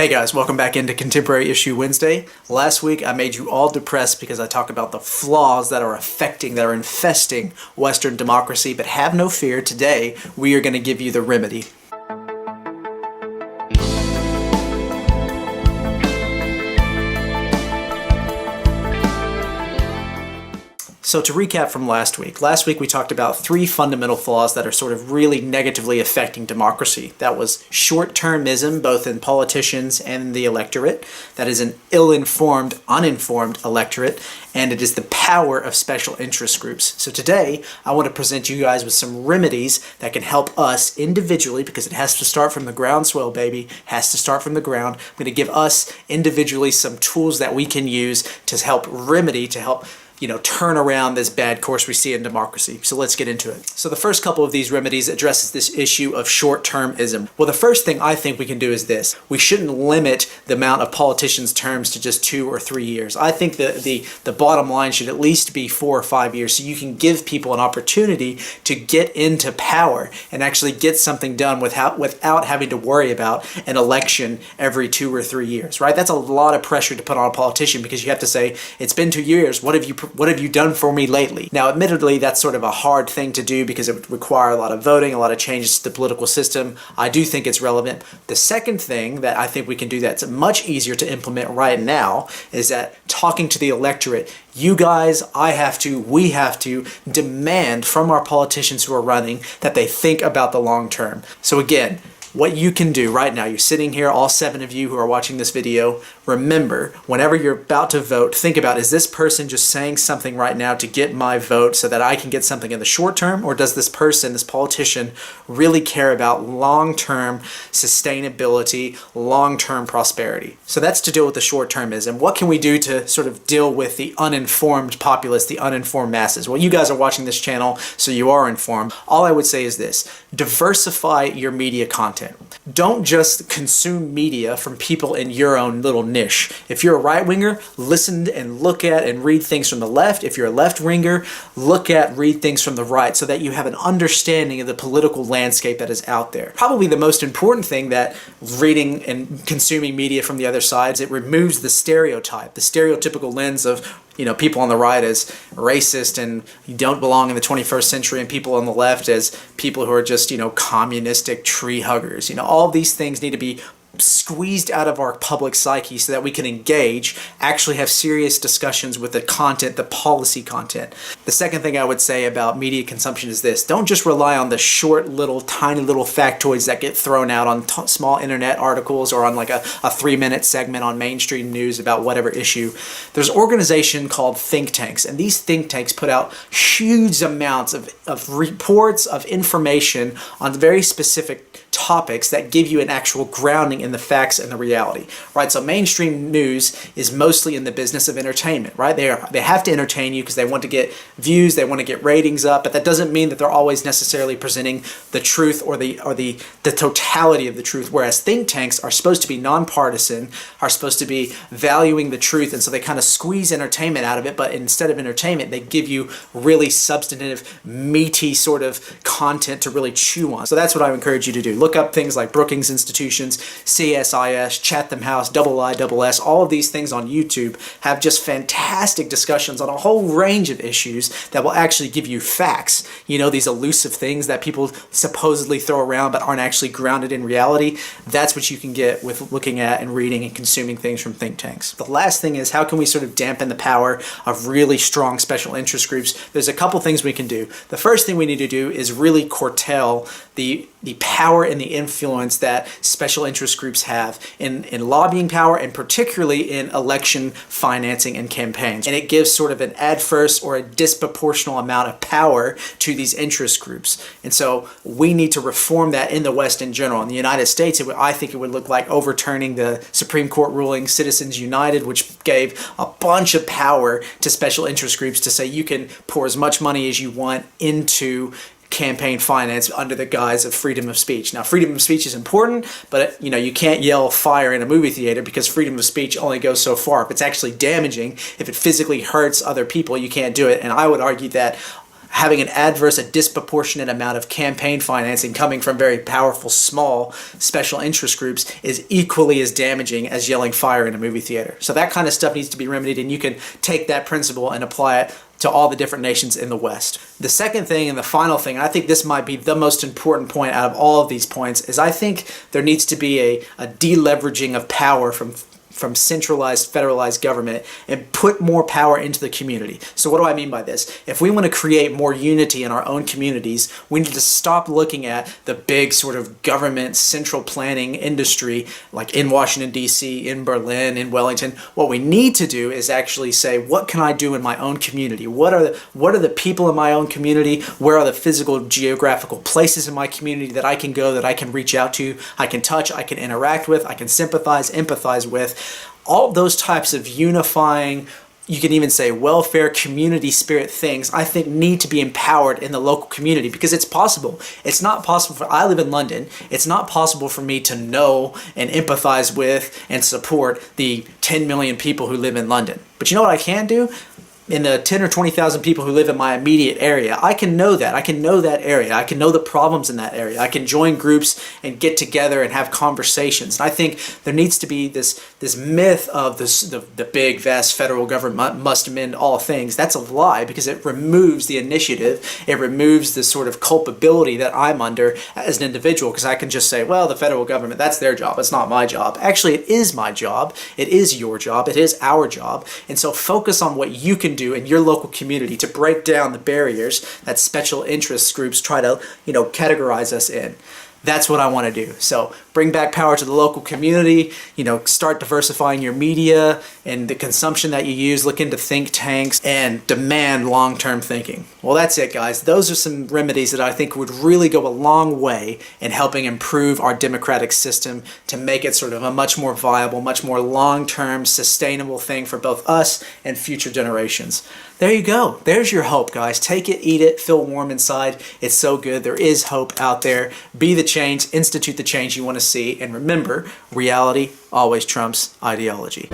Hey guys, welcome back into Contemporary Issue Wednesday. Last week I made you all depressed because I talked about the flaws that are infesting Western democracy, but have no fear, today we are going to give you the remedy. So to recap from last week we talked about three fundamental flaws that are sort of really negatively affecting democracy. That was short-termism, both in politicians and the electorate. That is an ill-informed, uninformed electorate. And it is the power of special interest groups. So today, I want to present you guys with some remedies that can help us individually, because it has to start from the groundswell, baby. It has to start from the ground. I'm going to give us individually some tools that we can use to help remedy, to help turn around this bad course we see in democracy. So let's get into it. So the first couple of these remedies addresses this issue of short-termism. Well, the first thing I think we can do is this. We shouldn't limit the amount of politicians' terms to just 2 or 3 years. I think the bottom line should at least be 4 or 5 years, so you can give people an opportunity to get into power and actually get something done without having to worry about an election every 2 or 3 years, right? That's a lot of pressure to put on a politician, because you have to say, it's been 2 years, what have you done for me lately? Now, admittedly, that's sort of a hard thing to do because it would require a lot of voting, a lot of changes to the political system. I do think it's relevant. The second thing that I think we can do that's much easier to implement right now is that talking to the electorate, you guys, we have to demand from our politicians who are running that they think about the long term. So again, what you can do right now, you're sitting here, all 7 of you who are watching this video, remember, whenever you're about to vote, think about, is this person just saying something right now to get my vote so that I can get something in the short term, or does this person, this politician, really care about long-term sustainability, long-term prosperity? So that's to deal with the short-termism. What can we do to sort of deal with the uninformed populace, the uninformed masses? Well, you guys are watching this channel, so you are informed. All I would say is this: diversify your media content. Don't just consume media from people in your own little niche. If you're a right-winger, listen and look at and read things from the left. If you're a left-winger, read things from the right, so that you have an understanding of the political landscape that is out there. Probably the most important thing that reading and consuming media from the other side is it removes the stereotype, the stereotypical lens of people on the right as racist and you don't belong in the 21st century, and people on the left as people who are just, communistic tree huggers. All of these things need to be squeezed out of our public psyche so that we can engage, actually have serious discussions with the content, the policy content. The second thing I would say about media consumption is this: don't just rely on the short tiny little factoids that get thrown out on small internet articles or on like a 3-minute segment on mainstream news about whatever issue. There's an organization called think tanks, and these think tanks put out huge amounts of reports, of information on very specific topics that give you an actual grounding in the facts and the reality, right? So mainstream news is mostly in the business of entertainment, right? They have to entertain you because they want to get views, they want to get ratings up, but that doesn't mean that they're always necessarily presenting the truth or the totality of the truth. Whereas think tanks are supposed to be nonpartisan, are supposed to be valuing the truth, and so they kind of squeeze entertainment out of it, but instead of entertainment, they give you really substantive, meaty sort of content to really chew on. So that's what I encourage you to do. Look up things like Brookings Institutions, CSIS, Chatham House, IIS, all of these things on YouTube have just fantastic discussions on a whole range of issues that will actually give you facts. These elusive things that people supposedly throw around but aren't actually grounded in reality. That's what you can get with looking at and reading and consuming things from think tanks. The last thing is, how can we sort of dampen the power of really strong special interest groups? There's a couple things we can do. The first thing we need to do is really curtail the power and the influence that special interest groups have in lobbying power, and particularly in election financing and campaigns. And it gives sort of an adverse or a disproportional amount of power to these interest groups. And so we need to reform that in the West in general. In the United States, I think it would look like overturning the Supreme Court ruling Citizens United, which gave a bunch of power to special interest groups to say you can pour as much money as you want into campaign finance under the guise of freedom of speech. Now, freedom of speech is important, but you can't yell fire in a movie theater because freedom of speech only goes so far. If it's actually damaging, if it physically hurts other people, you can't do it. And I would argue that having an adverse, a disproportionate amount of campaign financing coming from very powerful, small, special interest groups is equally as damaging as yelling fire in a movie theater. So that kind of stuff needs to be remedied, and you can take that principle and apply it to all the different nations in the West. The second thing and the final thing, and I think this might be the most important point out of all of these points, is I think there needs to be a deleveraging of power from centralized, federalized government and put more power into the community. So what do I mean by this? If we want to create more unity in our own communities, we need to stop looking at the big sort of government central planning industry like in Washington, D.C., in Berlin, in Wellington. What we need to do is actually say, what can I do in my own community? What are the people in my own community? Where are the physical, geographical places in my community that I can go, that I can reach out to, I can touch, I can interact with, I can sympathize, empathize with? All those types of unifying, you can even say welfare, community spirit things, I think need to be empowered in the local community, because it's possible. It's not possible I live in London, it's not possible for me to know and empathize with and support the 10 million people who live in London. But you know what I can do? In the 10 or 20,000 people who live in my immediate area, I can know that. I can know that area. I can know the problems in that area. I can join groups and get together and have conversations. And I think there needs to be this myth of the big, vast federal government must amend all things. That's a lie, because it removes the initiative. It removes the sort of culpability that I'm under as an individual, because I can just say, well, the federal government, that's their job. It's not my job. Actually, it is my job. It is your job. It is our job. And so focus on what you can do in your local community to break down the barriers that special interest groups try to, categorize us in. That's what I want to do. So bring back power to the local community, start diversifying your media and the consumption that you use, look into think tanks, and demand long-term thinking. Well, that's it, guys. Those are some remedies that I think would really go a long way in helping improve our democratic system to make it sort of a much more viable, much more long-term, sustainable thing for both us and future generations. There you go. There's your hope, guys. Take it, eat it, feel warm inside. It's so good. There is hope out there. Be the change, institute the change you want to see, and remember, reality always trumps ideology.